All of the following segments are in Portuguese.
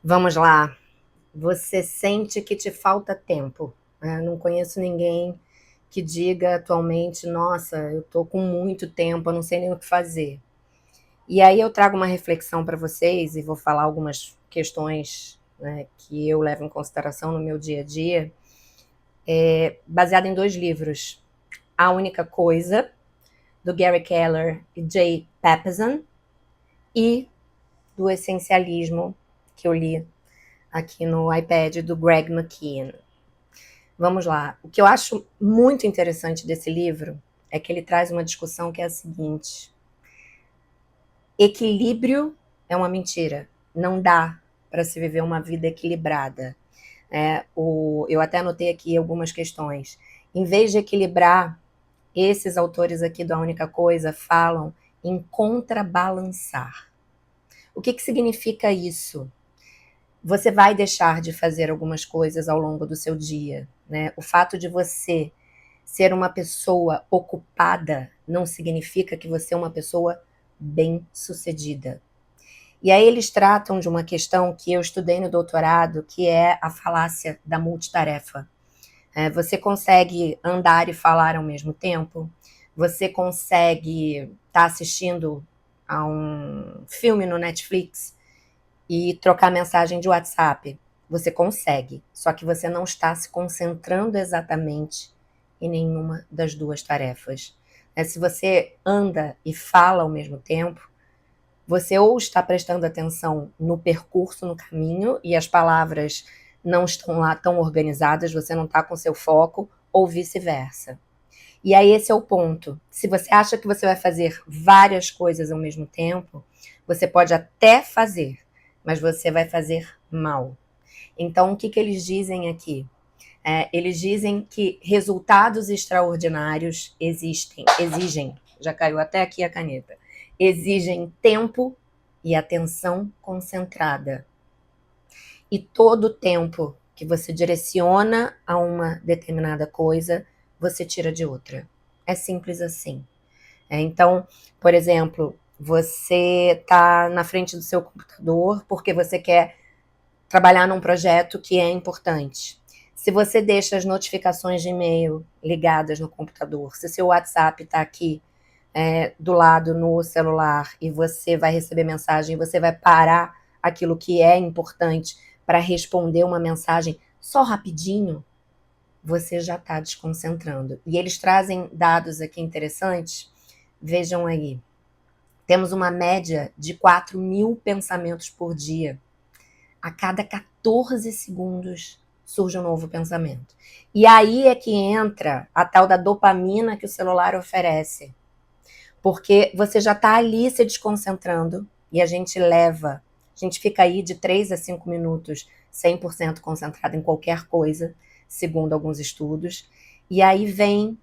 Vamos lá. Você sente que te falta tempo, né? Não conheço ninguém que diga atualmente, nossa, eu tô com muito tempo, eu não sei nem o que fazer. E aí eu trago uma reflexão para vocês e vou falar algumas questões, né, que eu levo em consideração no meu dia a dia, baseada em dois livros. A Única Coisa, do Gary Keller e Jay Papasan, e do Essencialismo, que eu li aqui no iPad, do Greg McKeown. Vamos lá. O que eu acho muito interessante desse livro é que ele traz uma discussão que é a seguinte: equilíbrio é uma mentira. Não dá para se viver uma vida equilibrada. Eu até anotei aqui algumas questões. Em vez de equilibrar, esses autores aqui da Única Coisa falam em contrabalançar. O que significa isso? Você vai deixar de fazer algumas coisas ao longo do seu dia, né? O fato de você ser uma pessoa ocupada não significa que você é uma pessoa bem-sucedida. E aí eles tratam de uma questão que eu estudei no doutorado, que é a falácia da multitarefa. Você consegue andar e falar ao mesmo tempo? Você consegue estar assistindo a um filme no Netflix e trocar mensagem de WhatsApp? Você consegue, só que você não está se concentrando exatamente em nenhuma das duas tarefas. Se você anda e fala ao mesmo tempo, você ou está prestando atenção no percurso, no caminho, e as palavras não estão lá tão organizadas, você não está com seu foco, ou vice-versa. E aí esse é o ponto. Se você acha que você vai fazer várias coisas ao mesmo tempo, você pode até fazer, mas você vai fazer mal. Então, o que eles dizem aqui? Eles dizem que resultados extraordinários exigem, já caiu até aqui a caneta, exigem tempo e atenção concentrada. E todo o tempo que você direciona a uma determinada coisa, você tira de outra. É simples assim. Então, por exemplo, você está na frente do seu computador porque você quer trabalhar num projeto que é importante. Se você deixa as notificações de e-mail ligadas no computador, se seu WhatsApp está aqui do lado no celular e você vai receber mensagem, você vai parar aquilo que é importante para responder uma mensagem só rapidinho, você já está desconcentrando. E eles trazem dados aqui interessantes. Vejam aí. Temos uma média de 4.000 pensamentos por dia. A cada 14 segundos surge um novo pensamento. E aí é que entra a tal da dopamina que o celular oferece. Porque você já está ali se desconcentrando e a gente fica aí de 3 a 5 minutos 100% concentrado em qualquer coisa, segundo alguns estudos. E aí vem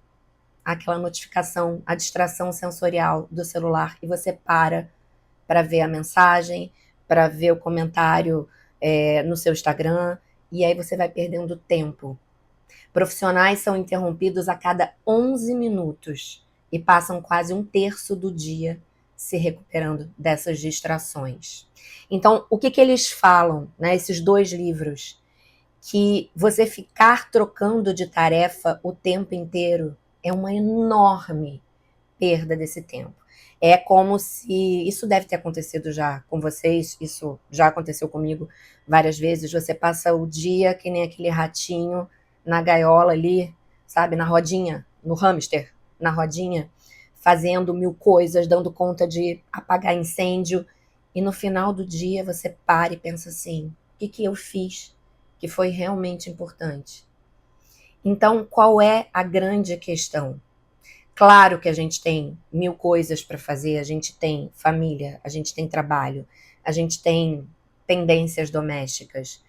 aquela notificação, a distração sensorial do celular e você para ver a mensagem, para ver o comentário no seu Instagram, e aí você vai perdendo tempo. Profissionais são interrompidos a cada 11 minutos e passam quase um terço do dia se recuperando dessas distrações. Então, o que eles falam, né, esses dois livros? Que você ficar trocando de tarefa o tempo inteiro é uma enorme perda desse tempo. É como se. Isso deve ter acontecido já com vocês, isso já aconteceu comigo várias vezes. Você passa o dia que nem aquele ratinho na gaiola ali, sabe, na rodinha, no hamster, na rodinha, fazendo mil coisas, dando conta de apagar incêndio. E no final do dia você para e pensa assim: o que eu fiz que foi realmente importante? Então, qual é a grande questão? Claro que a gente tem mil coisas para fazer, a gente tem família, a gente tem trabalho, a gente tem pendências domésticas.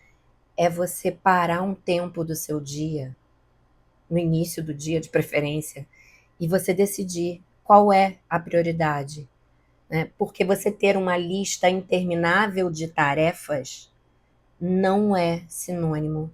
É você parar um tempo do seu dia, no início do dia de preferência, e você decidir qual é a prioridade, né? Porque você ter uma lista interminável de tarefas não é sinônimo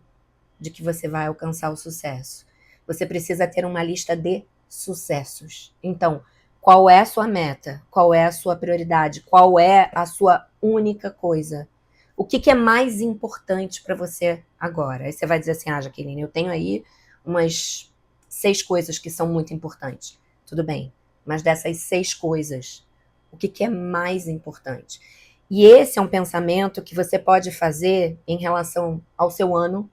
de que você vai alcançar o sucesso. Você precisa ter uma lista de sucessos. Então, qual é a sua meta? Qual é a sua prioridade? Qual é a sua única coisa? O que é mais importante para você agora? Aí você vai dizer assim, Jaqueline, eu tenho aí umas 6 coisas que são muito importantes. Tudo bem, mas dessas 6 coisas, o que é mais importante? E esse é um pensamento que você pode fazer em relação ao seu ano,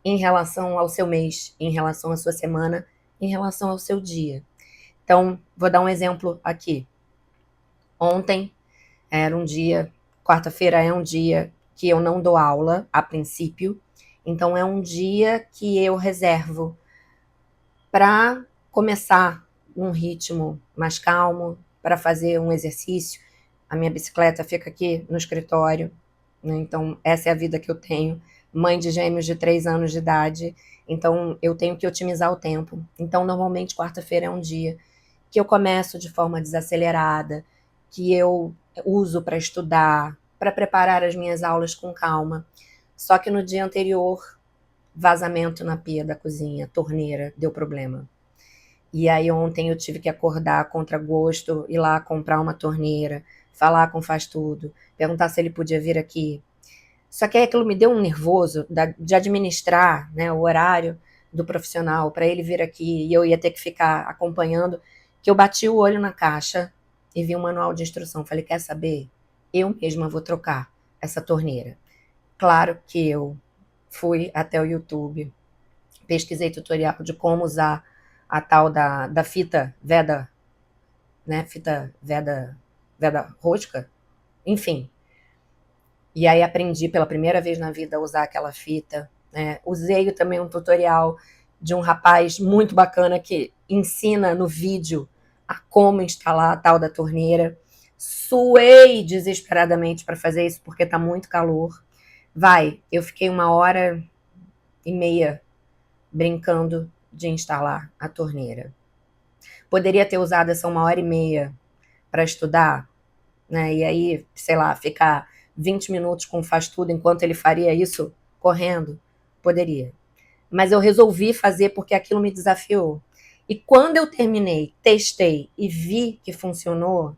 em relação ao seu mês, em relação à sua semana, em relação ao seu dia. Então, vou dar um exemplo aqui. Ontem era um dia, quarta-feira é um dia que eu não dou aula, a princípio. Então, é um dia que eu reservo para começar um ritmo mais calmo, para fazer um exercício. A minha bicicleta fica aqui no escritório, né? Então, essa é a vida que eu tenho. Mãe de gêmeos de 3 anos de idade, então eu tenho que otimizar o tempo. Então, normalmente, quarta-feira é um dia que eu começo de forma desacelerada, que eu uso para estudar, para preparar as minhas aulas com calma. Só que no dia anterior, vazamento na pia da cozinha, torneira, deu problema. E aí ontem eu tive que acordar contra gosto, ir lá comprar uma torneira, falar com o Faz Tudo, perguntar se ele podia vir aqui. Só que aí aquilo me deu um nervoso de administrar, né, o horário do profissional para ele vir aqui e eu ia ter que ficar acompanhando, que eu bati o olho na caixa e vi um manual de instrução. Falei, quer saber? Eu mesma vou trocar essa torneira. Claro que eu fui até o YouTube, pesquisei tutorial de como usar a tal da fita Veda, né? Fita Veda rosca, enfim. E aí aprendi pela primeira vez na vida a usar aquela fita, né? Usei também um tutorial de um rapaz muito bacana que ensina no vídeo a como instalar a tal da torneira. Suei desesperadamente para fazer isso porque tá muito calor. Eu fiquei 1h30 brincando de instalar a torneira. Poderia ter usado essa 1h30 para estudar, né? E aí, sei lá, ficar 20 minutos com o Faz Tudo enquanto ele faria isso correndo? Poderia. Mas eu resolvi fazer porque aquilo me desafiou. E quando eu terminei, testei e vi que funcionou,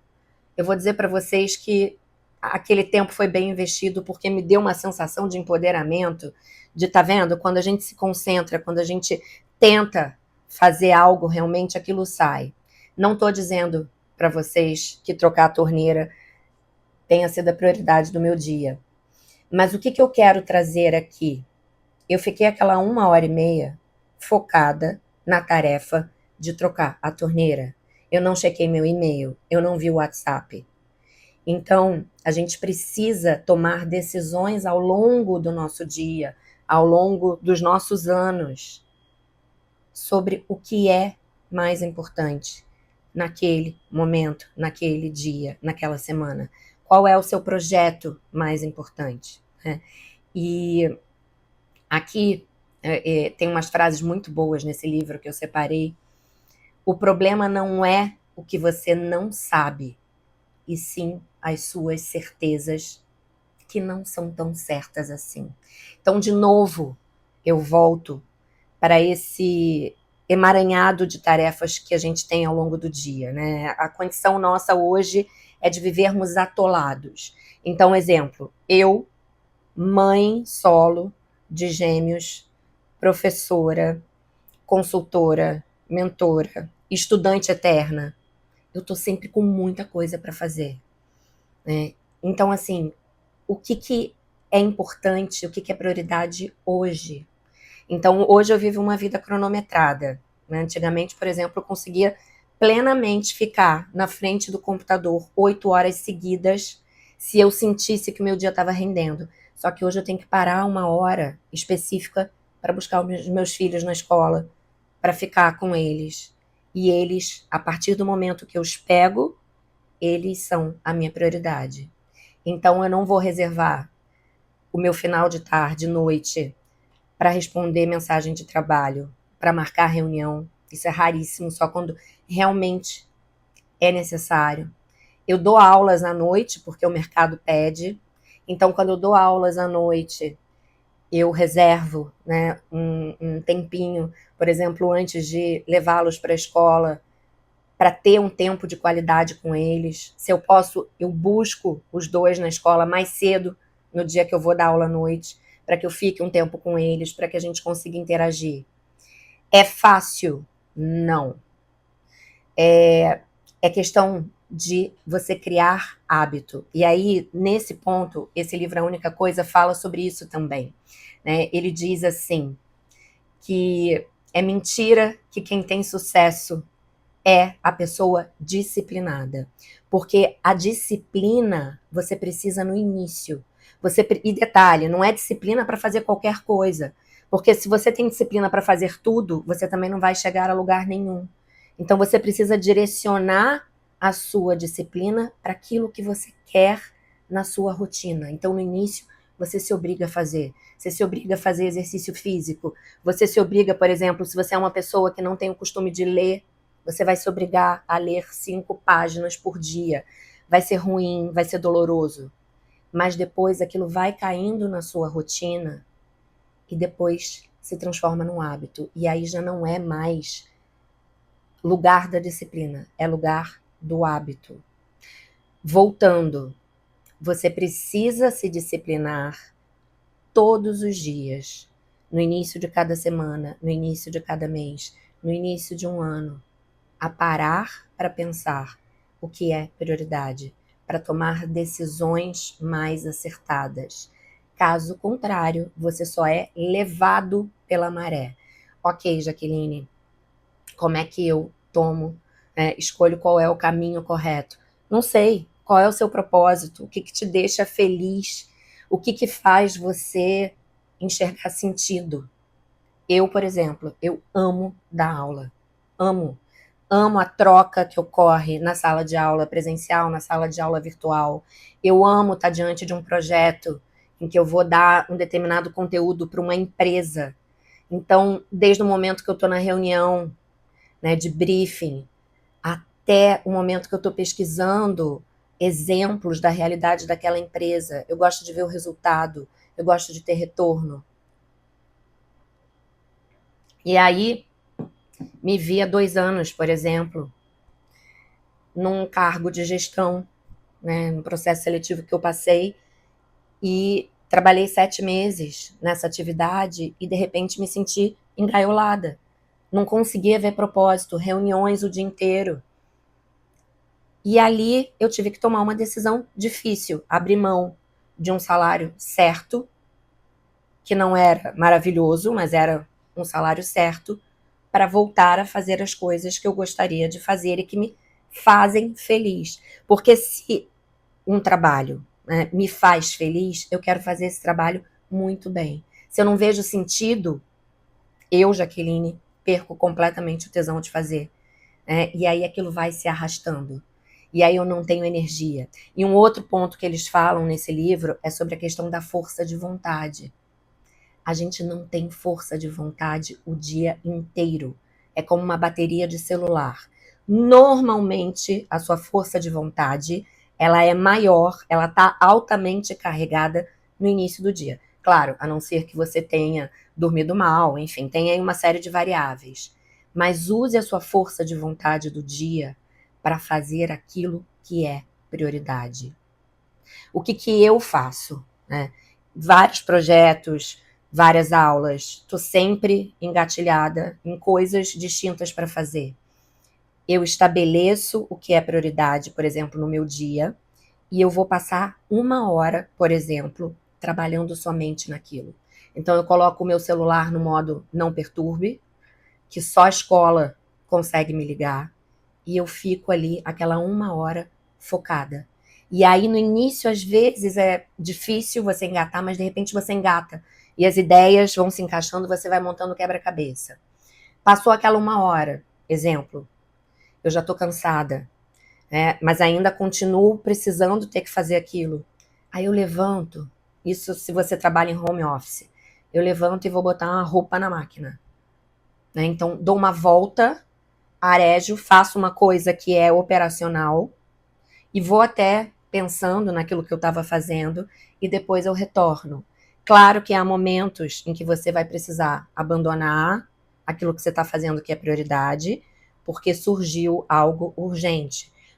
eu vou dizer para vocês que aquele tempo foi bem investido porque me deu uma sensação de empoderamento, de, tá vendo? Quando a gente se concentra, quando a gente tenta fazer algo, realmente aquilo sai. Não estou dizendo para vocês que trocar a torneira tenha sido a prioridade do meu dia. Mas o que eu quero trazer aqui? Eu fiquei aquela 1h30 focada na tarefa de trocar a torneira. Eu não chequei meu e-mail, eu não vi o WhatsApp. Então, a gente precisa tomar decisões ao longo do nosso dia, ao longo dos nossos anos, sobre o que é mais importante naquele momento, naquele dia, naquela semana. Qual é o seu projeto mais importante? Né? E aqui tem umas frases muito boas nesse livro que eu separei. O problema não é o que você não sabe, e sim as suas certezas que não são tão certas assim. Então, de novo, eu volto para esse emaranhado de tarefas que a gente tem ao longo do dia, né? A condição nossa hoje é de vivermos atolados. Então, exemplo, eu, mãe solo de gêmeos, professora, consultora, mentora, estudante eterna, eu tô sempre com muita coisa para fazer, né? Então, assim, o que é importante, o que é prioridade hoje? Então, hoje eu vivo uma vida cronometrada, né? Antigamente, por exemplo, eu conseguia plenamente ficar na frente do computador 8 horas seguidas se eu sentisse que o meu dia estava rendendo. Só que hoje eu tenho que parar uma hora específica para buscar os meus filhos na escola, para ficar com eles. E eles, a partir do momento que eu os pego, eles são a minha prioridade. Então, eu não vou reservar o meu final de tarde, noite, para responder mensagem de trabalho, para marcar reunião. Isso é raríssimo, só quando realmente é necessário. Eu dou aulas à noite, porque o mercado pede. Então, quando eu dou aulas à noite, eu reservo, né, um tempinho, por exemplo, antes de levá-los para a escola, para ter um tempo de qualidade com eles. Se eu posso, eu busco os dois na escola mais cedo no dia que eu vou dar aula à noite, para que eu fique um tempo com eles, para que a gente consiga interagir. É fácil? Não. É questão de você criar hábito. E aí, nesse ponto, esse livro A Única Coisa fala sobre isso também. Né? Ele diz assim, que é mentira que quem tem sucesso é a pessoa disciplinada. Porque a disciplina você precisa no início. E detalhe, não é disciplina para fazer qualquer coisa. Porque se você tem disciplina para fazer tudo, você também não vai chegar a lugar nenhum. Então você precisa direcionar a sua disciplina para aquilo que você quer na sua rotina. Então no início você se obriga a fazer. Você se obriga a fazer exercício físico. Você se obriga, por exemplo, se você é uma pessoa que não tem o costume de ler, você vai se obrigar a ler 5 páginas por dia. Vai ser ruim, vai ser doloroso. Mas depois aquilo vai caindo na sua rotina e depois se transforma num hábito. E aí já não é mais lugar da disciplina, é lugar do hábito. Voltando, você precisa se disciplinar todos os dias, no início de cada semana, no início de cada mês, no início de um ano, a parar para pensar o que é prioridade, para tomar decisões mais acertadas. Caso contrário, você só é levado pela maré. Ok, Jaqueline, como é que eu tomo, escolho qual é o caminho correto? Não sei. Qual é o seu propósito? O que te deixa feliz? O que faz você enxergar sentido? Eu, por exemplo, eu amo dar aula. Amo. Amo a troca que ocorre na sala de aula presencial, na sala de aula virtual. Eu amo estar diante de um projeto em que eu vou dar um determinado conteúdo para uma empresa. Então, desde o momento que eu estou na reunião, né, de briefing, até o momento que eu estou pesquisando exemplos da realidade daquela empresa, eu gosto de ver o resultado, eu gosto de ter retorno. E aí, me vi há 2 anos, por exemplo, num cargo de gestão, né, no processo seletivo que eu passei, e trabalhei 7 meses nessa atividade e de repente me senti engaiolada. Não conseguia ver propósito, reuniões o dia inteiro. E ali eu tive que tomar uma decisão difícil, abrir mão de um salário certo, que não era maravilhoso, mas era um salário certo, para voltar a fazer as coisas que eu gostaria de fazer e que me fazem feliz. Porque se um trabalho, né, me faz feliz, eu quero fazer esse trabalho muito bem. Se eu não vejo sentido, eu, Jaqueline, perco completamente o tesão de fazer. E aí aquilo vai se arrastando. E aí eu não tenho energia. E um outro ponto que eles falam nesse livro é sobre a questão da força de vontade. A gente não tem força de vontade o dia inteiro. É como uma bateria de celular. Normalmente, a sua força de vontade, ela é maior, ela está altamente carregada no início do dia. Claro, a não ser que você tenha dormido mal, enfim, tem aí uma série de variáveis. Mas use a sua força de vontade do dia para fazer aquilo que é prioridade. O que eu faço? Né? Vários projetos, várias aulas, estou sempre engatilhada em coisas distintas para fazer. Eu estabeleço o que é prioridade, por exemplo, no meu dia, e eu vou passar 1 hora, por exemplo, trabalhando somente naquilo. Então eu coloco o meu celular no modo não perturbe, que só a escola consegue me ligar, e eu fico ali aquela 1 hora focada. E aí no início, às vezes, é difícil você engatar, mas de repente você engata. E as ideias vão se encaixando, você vai montando quebra-cabeça. Passou aquela 1 hora, exemplo, eu já estou cansada, né? Mas ainda continuo precisando ter que fazer aquilo. Aí eu levanto, isso se você trabalha em home office, eu levanto e vou botar uma roupa na máquina. Né? Então, dou uma volta, arejo, faço uma coisa que é operacional e vou até pensando naquilo que eu estava fazendo e depois eu retorno. Claro que há momentos em que você vai precisar abandonar aquilo que você está fazendo que é prioridade, porque surgiu algo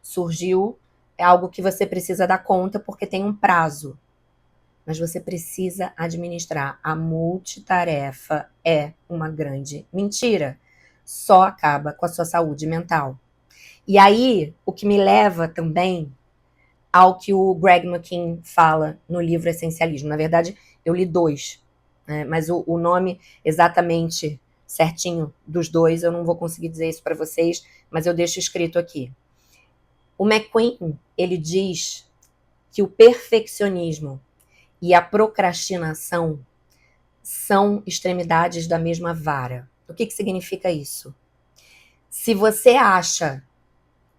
surgiu algo que você precisa dar conta porque tem um prazo. mas você precisa administrar. A multitarefa é uma grande mentira. Só acaba com a sua saúde mental. E aí, o que me leva também ao que o Greg McKeown fala no livro Essencialismo. Na verdade, eu li 2, né? Mas o nome exatamente certinho dos 2, eu não vou conseguir dizer isso para vocês, mas eu deixo escrito aqui. O McKeown, ele diz que o perfeccionismo e a procrastinação são extremidades da mesma vara. O que significa isso? Se você acha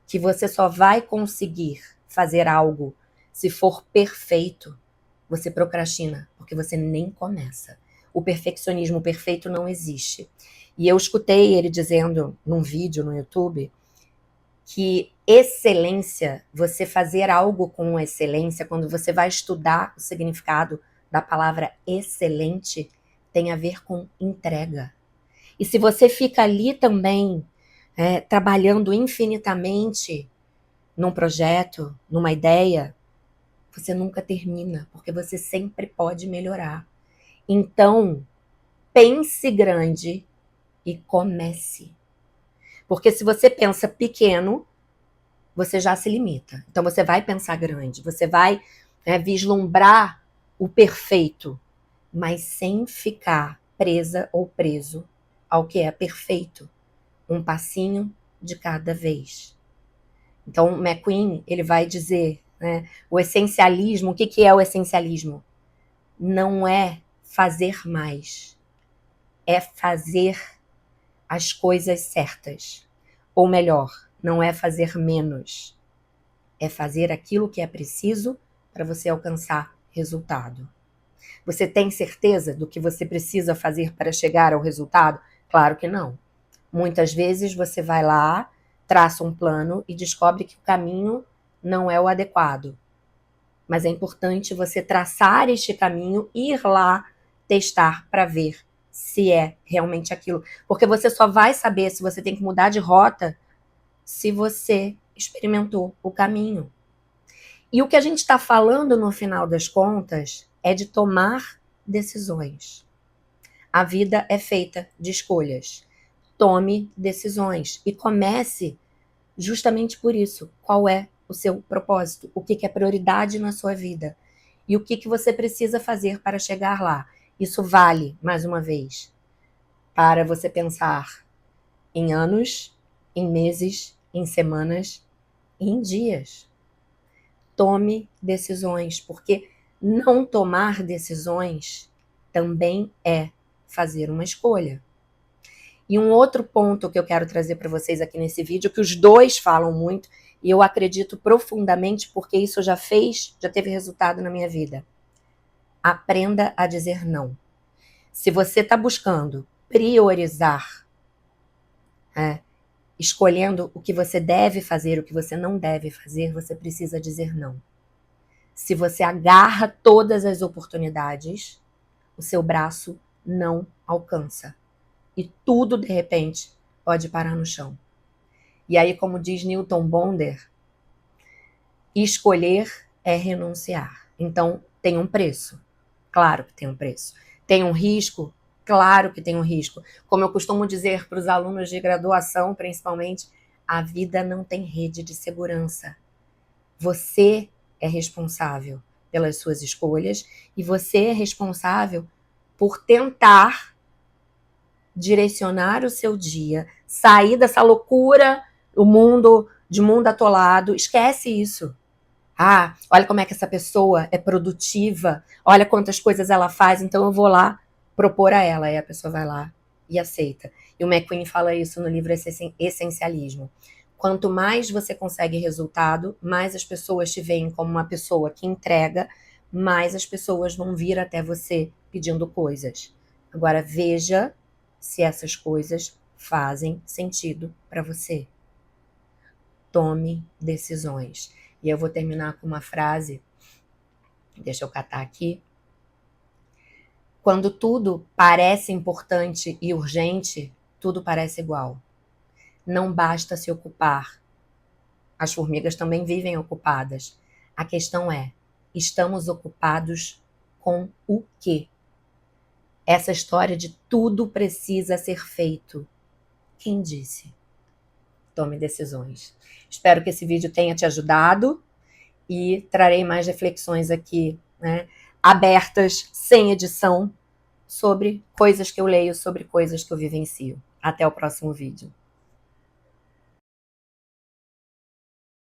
que você só vai conseguir fazer algo se for perfeito, você procrastina, porque você nem começa. O perfeccionismo perfeito não existe. E eu escutei ele dizendo num vídeo no YouTube que excelência, você fazer algo com excelência, quando você vai estudar o significado da palavra excelente, tem a ver com entrega. E se você fica ali também trabalhando infinitamente num projeto, numa ideia, você nunca termina, porque você sempre pode melhorar. Então, pense grande e comece. Porque se você pensa pequeno, você já se limita. Então você vai pensar grande, você vai vislumbrar o perfeito, mas sem ficar presa ou preso ao que é perfeito. Um passinho de cada vez. Então, McQueen, ele vai dizer, né, o essencialismo, o que é o essencialismo? Não é fazer mais, é fazer as coisas certas. Ou melhor, não é fazer menos, é fazer aquilo que é preciso para você alcançar resultado. Você tem certeza do que você precisa fazer para chegar ao resultado? Claro que não. Muitas vezes você vai lá, traça um plano e descobre que o caminho não é o adequado. Mas é importante você traçar este caminho, ir lá, testar para ver se é realmente aquilo. Porque você só vai saber se você tem que mudar de rota se você experimentou o caminho. E o que a gente está falando no final das contas é de tomar decisões. A vida é feita de escolhas. Tome decisões e comece justamente por isso. Qual é o seu propósito? O que é prioridade na sua vida? E o que você precisa fazer para chegar lá? Isso vale, mais uma vez, para você pensar em anos, em meses, em semanas, em dias. Tome decisões, porque não tomar decisões também é fazer uma escolha. E um outro ponto que eu quero trazer para vocês aqui nesse vídeo, que os dois falam muito, e eu acredito profundamente, porque isso já teve resultado na minha vida. Aprenda a dizer não. Se você está buscando priorizar, escolhendo o que você deve fazer, o que você não deve fazer, você precisa dizer não. Se você agarra todas as oportunidades, o seu braço não alcança. E tudo, de repente, pode parar no chão. E aí, como diz Newton Bonder, escolher é renunciar. Então, tem um preço. Claro que tem um preço. Tem um risco? Claro que tem um risco. Como eu costumo dizer para os alunos de graduação, principalmente, a vida não tem rede de segurança. Você é responsável pelas suas escolhas e você é responsável por tentar direcionar o seu dia, sair dessa loucura, de mundo atolado. Esquece isso. Ah, olha como é que essa pessoa é produtiva, olha quantas coisas ela faz, então eu vou lá propor a ela. Aí a pessoa vai lá e aceita. E o McQueen fala isso no livro Essencialismo. Quanto mais você consegue resultado, mais as pessoas te veem como uma pessoa que entrega, mais as pessoas vão vir até você pedindo coisas. Agora veja se essas coisas fazem sentido para você. Tome decisões. E eu vou terminar com uma frase, deixa eu catar aqui. Quando tudo parece importante e urgente, tudo parece igual. Não basta se ocupar. As formigas também vivem ocupadas. A questão é, estamos ocupados com o quê? Essa história de tudo precisa ser feito. Quem disse? Tome decisões. Espero que esse vídeo tenha te ajudado e trarei mais reflexões aqui, né, abertas, sem edição, sobre coisas que eu leio, sobre coisas que eu vivencio. Até o próximo vídeo.